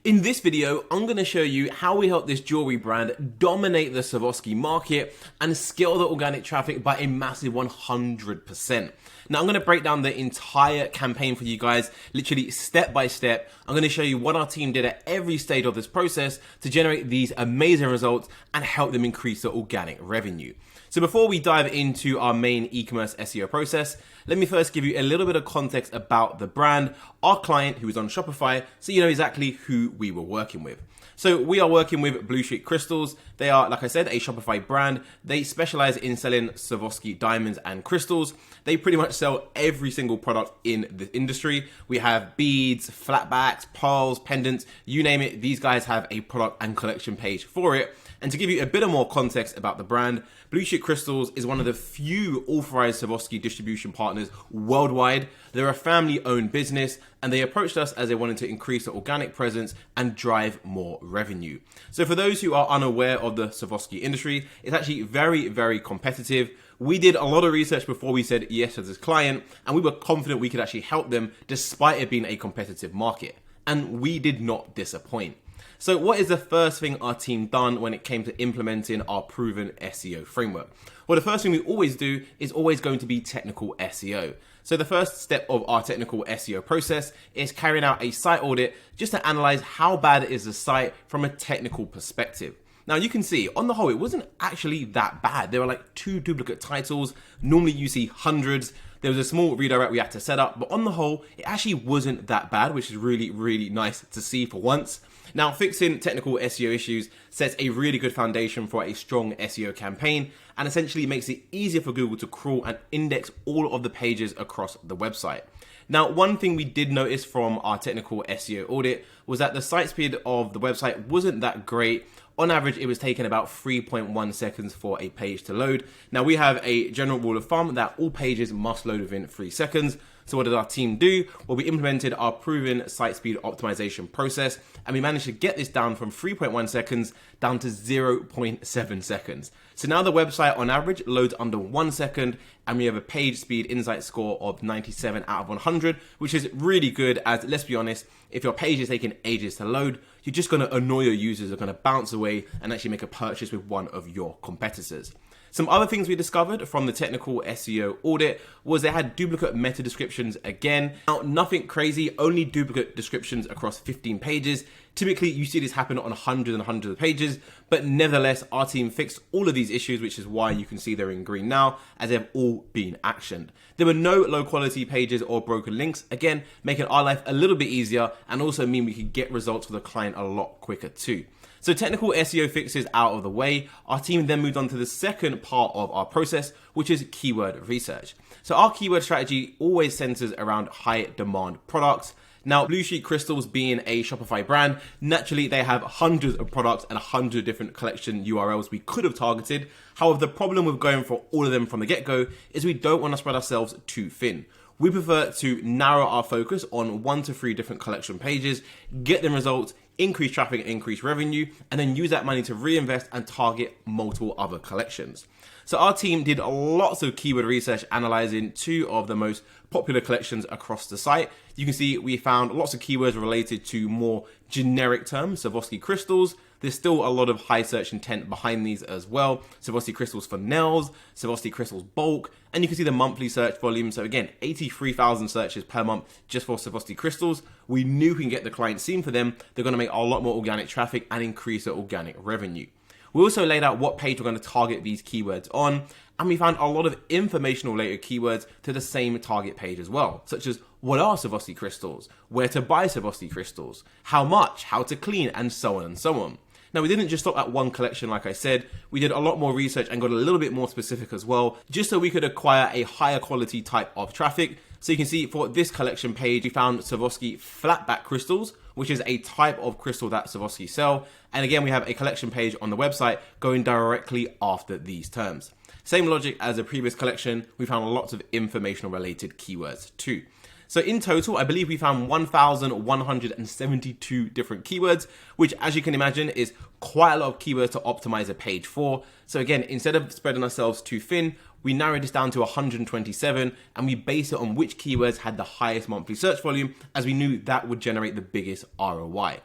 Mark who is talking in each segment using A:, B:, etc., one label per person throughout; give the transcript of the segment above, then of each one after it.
A: In this video, I'm going to show you how we help this jewelry brand dominate the Swarovski market and scale the organic traffic by a massive 100%. Now I'm going to break down the entire campaign for you guys, literally step by step. I'm going to show you what our team did at every stage of this process to generate these amazing results and help them increase their organic revenue. So before we dive into our main e-commerce SEO process, let me first give you a little bit of context about the brand, our client who is on Shopify, so you know exactly who we were working with. So we are working with Blue Street Crystals. They are, like I said, a Shopify brand. They specialize in selling Swarovski diamonds and crystals. They pretty much sell every single product in the industry. We have beads, flatbacks, pearls, pendants, you name it. These guys have a product and collection page for it. And to give you a bit of more context about the brand, Blue Street Crystals is one of the few authorized Swarovski distribution partners worldwide. They're a family-owned business, and they approached us as they wanted to increase their organic presence and drive more revenue. So for those who are unaware of the Swarovski industry, it's actually very, very competitive. We did a lot of research before we said yes to this client, and we were confident we could actually help them despite it being a competitive market. And we did not disappoint. So what is the first thing our team done when it came to implementing our proven SEO framework? Well, the first thing we always do is always going to be technical SEO. So the first step of our technical SEO process is carrying out a site audit just to analyze how bad is the site from a technical perspective. Now you can see on the whole, it wasn't actually that bad. There were like 2 duplicate titles. Normally you see hundreds. There was a small redirect we had to set up, but on the whole, it actually wasn't that bad, which is really, really nice to see for once. Now, fixing technical SEO issues sets a really good foundation for a strong SEO campaign and essentially makes it easier for Google to crawl and index all of the pages across the website. Now, one thing we did notice from our technical SEO audit was that the site speed of the website wasn't that great. On average, it was taking about 3.1 seconds for a page to load. Now, we have a general rule of thumb that all pages must load within 3 seconds. So what did our team do? Well, we implemented our proven site speed optimization process, and we managed to get this down from 3.1 seconds down to 0.7 seconds. So now the website on average loads under 1 second, and we have a page speed insight score of 97 out of 100, which is really good as, let's be honest, if your page is taking ages to load, you're just going to annoy your users, are going to bounce away and actually make a purchase with one of your competitors. Some other things we discovered from the technical SEO audit was they had duplicate meta descriptions again. Now, nothing crazy, only duplicate descriptions across 15 pages. Typically, you see this happen on hundreds and hundreds of pages, but nevertheless, our team fixed all of these issues, which is why you can see they're in green now, as they've all been actioned. There were no low quality pages or broken links, again, making our life a little bit easier and also mean we could get results for the client a lot quicker too. So technical SEO fixes out of the way, our team then moved on to the second part of our process, which is keyword research. So our keyword strategy always centers around high demand products. Now, Blue Street Crystals being a Shopify brand, naturally they have hundreds of products and 100 different collection URLs we could have targeted. However, the problem with going for all of them from the get-go is we don't want to spread ourselves too thin. We prefer to narrow our focus on 1 to 3 different collection pages, get them results, increase traffic and increase revenue, and then use that money to reinvest and target multiple other collections. So our team did lots of keyword research analyzing 2 of the most popular collections across the site. You can see we found lots of keywords related to more generic terms, Swarovski crystals. There's still a lot of high search intent behind these as well. Swarovski crystals for nails, Swarovski crystals bulk, and you can see the monthly search volume. So again, 83,000 searches per month just for Swarovski crystals. We knew we can get the client seen for them. They're going to make a lot more organic traffic and increase their organic revenue. We also laid out what page we're going to target these keywords on, and we found a lot of informational related keywords to the same target page as well, such as what are Swarovski crystals, where to buy Swarovski crystals, how much, how to clean, and so on and so on. Now, we didn't just stop at one collection, like I said. We did a lot more research and got a little bit more specific as well, just so we could acquire a higher quality type of traffic. So you can see for this collection page, we found Swarovski flatback crystals, which is a type of crystal that Swarovski sell. And again, we have a collection page on the website going directly after these terms. Same logic as the previous collection, we found lots of informational related keywords too. So in total, I believe we found 1,172 different keywords, which, as you can imagine, is quite a lot of keywords to optimize a page for. So again, instead of spreading ourselves too thin, we narrowed this down to 127, and we based it on which keywords had the highest monthly search volume, as we knew that would generate the biggest ROI.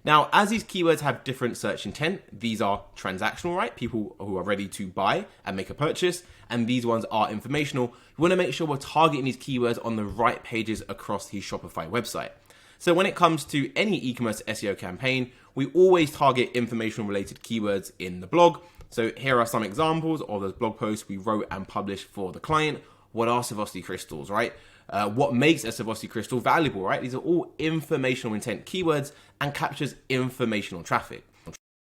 A: Now, as these keywords have different search intent, these are transactional, right? People who are ready to buy and make a purchase, and these ones are informational. We want to make sure we're targeting these keywords on the right pages across the Shopify website. So when it comes to any e-commerce SEO campaign, we always target information related keywords in the blog. So here are some examples of those blog posts we wrote and published for the client. What are Swarovski crystals, right? What makes a Swarovski crystal valuable, right? These are all informational intent keywords and captures informational traffic.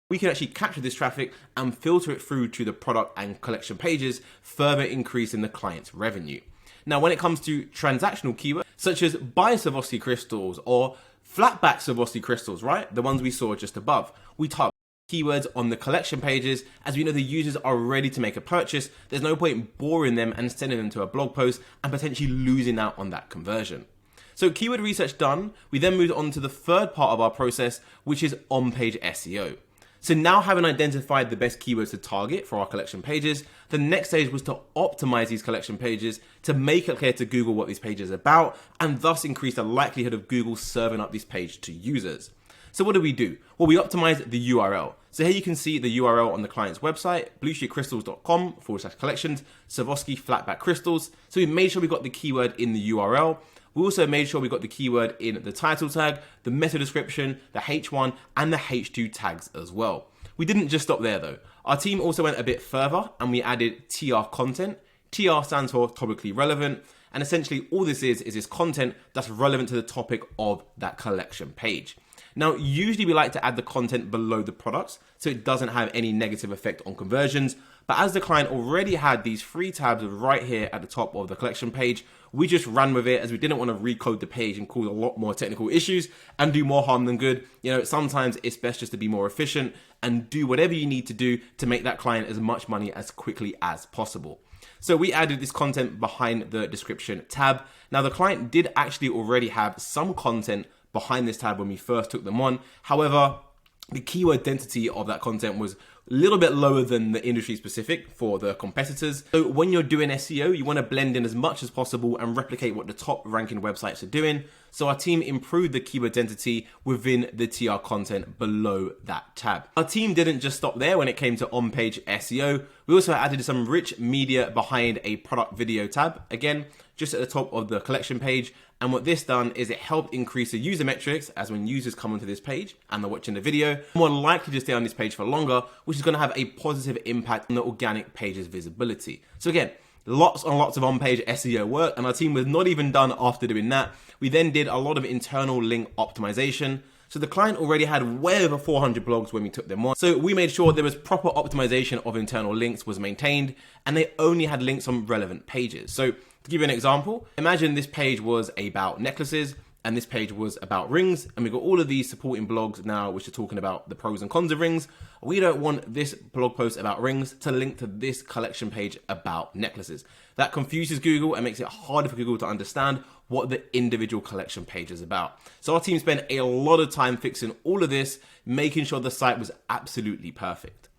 A: We can actually capture this traffic and filter it through to the product and collection pages, further increasing the client's revenue. Now, when it comes to transactional keywords, such as buy Swarovski crystals or flatback Swarovski crystals, right? The ones we saw just above, we target keywords on the collection pages. As we know, the users are ready to make a purchase. There's no point in boring them and sending them to a blog post and potentially losing out on that conversion. So keyword research done, we then moved on to the third part of our process, which is on-page SEO. So now, having identified the best keywords to target for our collection pages, the next stage was to optimize these collection pages to make it clear to Google what these pages are about, and thus increase the likelihood of Google serving up this page to users. So what do? Well, we optimize the URL. So here you can see the URL on the client's website, bluesheetcrystals.com/collections, Swarovski flatback crystals. So we made sure we got the keyword in the URL. We also made sure we got the keyword in the title tag, the meta description, the H1 and the H2 tags as well. We didn't just stop there though. Our team also went a bit further and we added TR content. TR stands for topically relevant. And essentially all this is this content that's relevant to the topic of that collection page. Now, usually we like to add the content below the products so it doesn't have any negative effect on conversions. But as the client already had these 3 tabs right here at the top of the collection page, we just ran with it as we didn't want to recode the page and cause a lot more technical issues and do more harm than good. You know, sometimes it's best just to be more efficient and do whatever you need to do to make that client as much money as quickly as possible. So we added this content behind the description tab. Now, the client did actually already have some content behind this tab when we first took them on. However, the keyword density of that content was a little bit lower than the industry specific for the competitors. So when you're doing SEO, you want to blend in as much as possible and replicate what the top ranking websites are doing. So our team improved the keyword density within the TR content below that tab. Our team didn't just stop there when it came to on-page SEO. We also added some rich media behind a product video tab, again, just at the top of the collection page. And what this done is it helped increase the user metrics, as when users come onto this page and they're watching the video, more likely to stay on this page for longer, which is going to have a positive impact on the organic page's visibility. So again, lots and lots of on-page SEO work, and our team was not even done after doing that. We then did a lot of internal link optimization. So the client already had way over 400 blogs when we took them on. So we made sure there was proper optimization of internal links was maintained, and they only had links on relevant pages. So to give you an example, imagine this page was about necklaces and this page was about rings, and we've got all of these supporting blogs now which are talking about the pros and cons of rings. We don't want this blog post about rings to link to this collection page about necklaces. That confuses Google and makes it harder for Google to understand what the individual collection page is about. So our team spent a lot of time fixing all of this, making sure the site was absolutely perfect.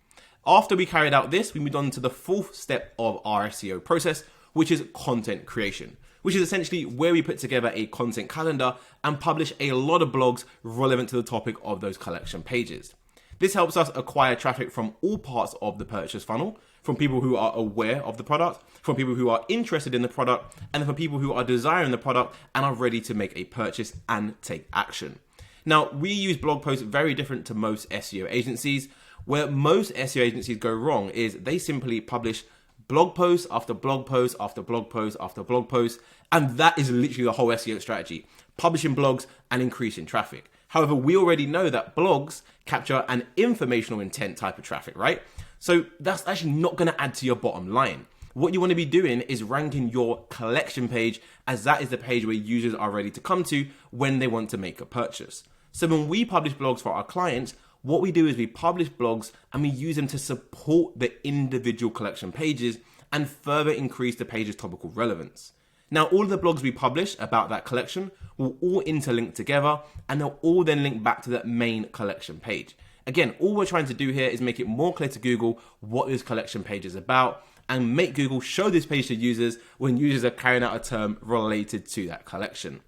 A: After we carried out this, we moved on to the 4th step of our SEO process, which is content creation, which is essentially where we put together a content calendar and publish a lot of blogs relevant to the topic of those collection pages. This helps us acquire traffic from all parts of the purchase funnel, from people who are aware of the product, from people who are interested in the product, and from people who are desiring the product and are ready to make a purchase and take action. Now, we use blog posts very different to most SEO agencies. Where most SEO agencies go wrong is they simply publish blog post after blog post after blog post after blog post, and that is literally the whole SEO strategy, publishing blogs and increasing traffic. However, we already know that blogs capture an informational intent type of traffic, right? So that's actually not going to add to your bottom line. What you want to be doing is ranking your collection page, as that is the page where users are ready to come to when they want to make a purchase. So when we publish blogs for our clients, what we do is we publish blogs and we use them to support the individual collection pages and further increase the page's topical relevance. Now, all of the blogs we publish about that collection will all interlink together, and they'll all then link back to that main collection page. Again, all we're trying to do here is make it more clear to Google what this collection page is about and make Google show this page to users when users are carrying out a term related to that collection.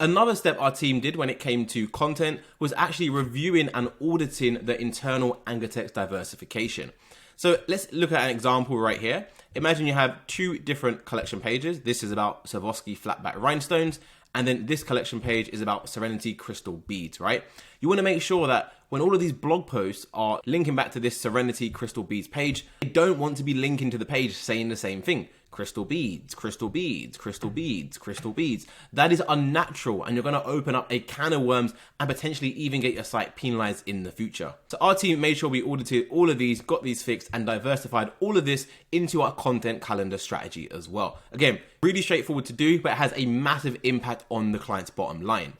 A: Another step our team did when it came to content was actually reviewing and auditing the internal anchor text diversification. So let's look at an example right here. Imagine you have two different collection pages. This is about Swarovski flatback rhinestones, and then this collection page is about Serenity crystal beads, right? You want to make sure that when all of these blog posts are linking back to this Serenity crystal beads page, they don't want to be linking to the page saying the same thing. Crystal beads, crystal beads, crystal beads, crystal beads. That is unnatural, and you're going to open up a can of worms and potentially even get your site penalized in the future. So our team made sure we audited all of these, got these fixed, and diversified all of this into our content calendar strategy as well. Again, really straightforward to do, but it has a massive impact on the client's bottom line.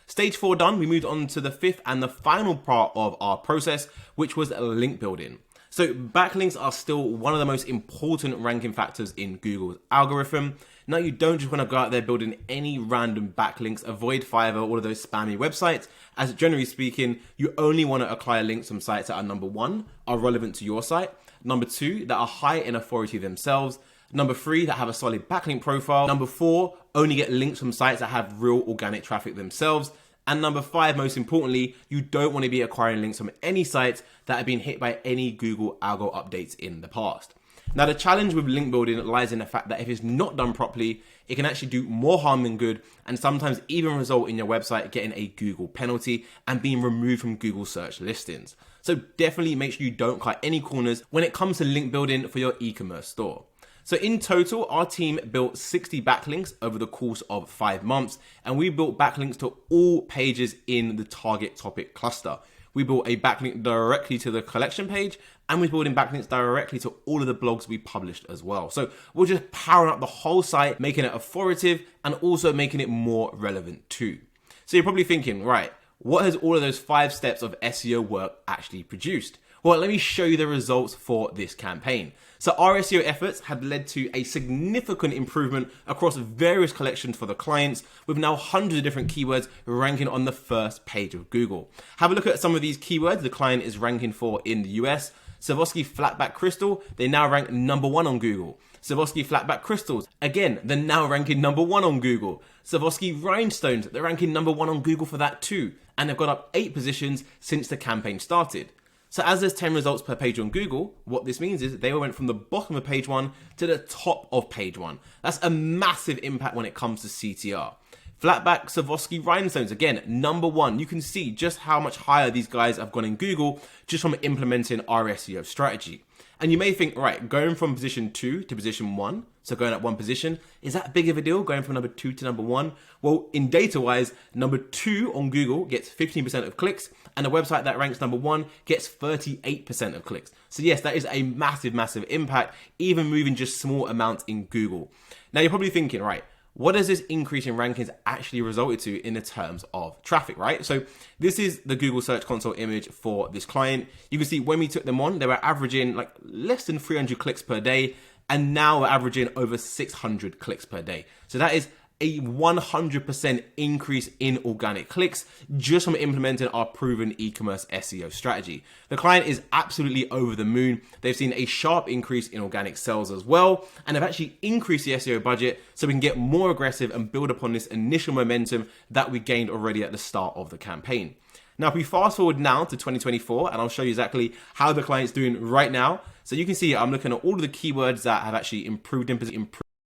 A: Stage 4 done, we moved on to the fifth and the final part of our process, which was link building. So backlinks are still one of the most important ranking factors in Google's algorithm. Now, you don't just want to go out there building any random backlinks, avoid Fiverr, all of those spammy websites, as generally speaking, you only want to acquire links from sites that are number 1, are relevant to your site, number 2, that are high in authority themselves, number 3, that have a solid backlink profile, number 4, only get links from sites that have real organic traffic themselves, and number 5, most importantly, you don't want to be acquiring links from any sites that have been hit by any Google algo updates in the past. Now, the challenge with link building lies in the fact that if it's not done properly, it can actually do more harm than good, and sometimes even result in your website getting a Google penalty and being removed from Google search listings. So definitely make sure you don't cut any corners when it comes to link building for your e-commerce store. So in total, our team built 60 backlinks over the course of 5 months, and we built backlinks to all pages in the target topic cluster. We built a backlink directly to the collection page, and we're building backlinks directly to all of the blogs we published as well. So we're just powering up the whole site, making it authoritative and also making it more relevant too. So you're probably thinking, right, what has all of those 5 steps of SEO work actually produced? Well, let me show you the results for this campaign. So our SEO efforts have led to a significant improvement across various collections for the clients, with now hundreds of different keywords ranking on the first page of Google. Have a look at some of these keywords the client is ranking for in the US. Swarovski flatback crystal, they now rank number 1 on Google. Swarovski flatback crystals, again, they're now ranking number 1 on Google. Swarovski rhinestones, they're ranking number 1 on Google for that too. And they've gone up 8 positions since the campaign started. So as there's 10 results per page on Google, what this means is they went from the bottom of page 1 to the top of page 1. That's a massive impact when it comes to CTR. Flatback Swarovski rhinestones, again, number 1. You can see just how much higher these guys have gone in Google just from implementing our SEO strategy. And you may think, right, going from position 2 to position 1, so going up 1 position, is that big of a deal, going from number 2 to number 1? Well, in data-wise, number 2 on Google gets 15% of clicks, and the website that ranks number 1 gets 38% of clicks. So yes, that is a massive, massive impact, even moving just small amounts in Google. Now, you're probably thinking, right, what does this increase in rankings actually resulted to in the terms of traffic, right? So this is the Google Search Console image for this client. You can see when we took them on, they were averaging like less than 300 clicks per day, and now we're averaging over 600 clicks per day. So that is a 100% increase in organic clicks just from implementing our proven e-commerce SEO strategy. The client is absolutely over the moon. They've seen a sharp increase in organic sales as well, and they've actually increased the SEO budget so we can get more aggressive and build upon this initial momentum that we gained already at the start of the campaign. Now, if we fast forward now to 2024, and I'll show you exactly how the client's doing right now. So you can see I'm looking at all of the keywords that have actually improved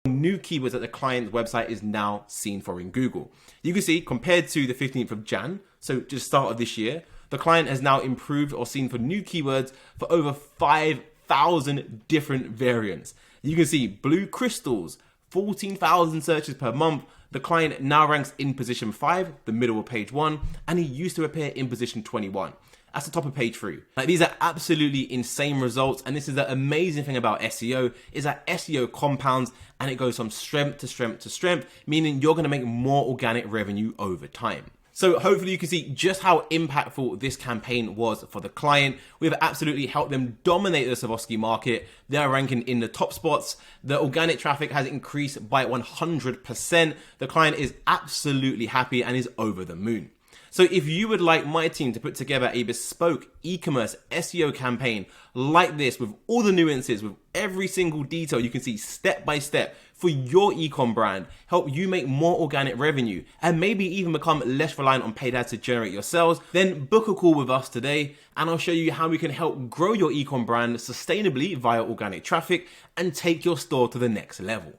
A: new keywords that the client's website is now seen for in Google. You can see compared to the 15th of Jan, so just start of this year, the client has now improved or seen for new keywords for over 5,000 different variants. You can see blue crystals, 14,000 searches per month. The client now ranks in position 5, the middle of page 1, and he used to appear in position 21. That's the top of page 3. Like, these are absolutely insane results, and this is the amazing thing about SEO, is that SEO compounds and it goes from strength to strength to strength, meaning you're going to make more organic revenue over time. So hopefully you can see just how impactful this campaign was for the client. We've absolutely helped them dominate the Swarovski market. They're ranking in the top spots. The organic traffic has increased by 100%. The client is absolutely happy and is over the moon. So if you would like my team to put together a bespoke e-commerce SEO campaign like this with all the nuances, with every single detail you can see step by step for your ecom brand, help you make more organic revenue, and maybe even become less reliant on paid ads to generate your sales, then book a call with us today and I'll show you how we can help grow your ecom brand sustainably via organic traffic and take your store to the next level.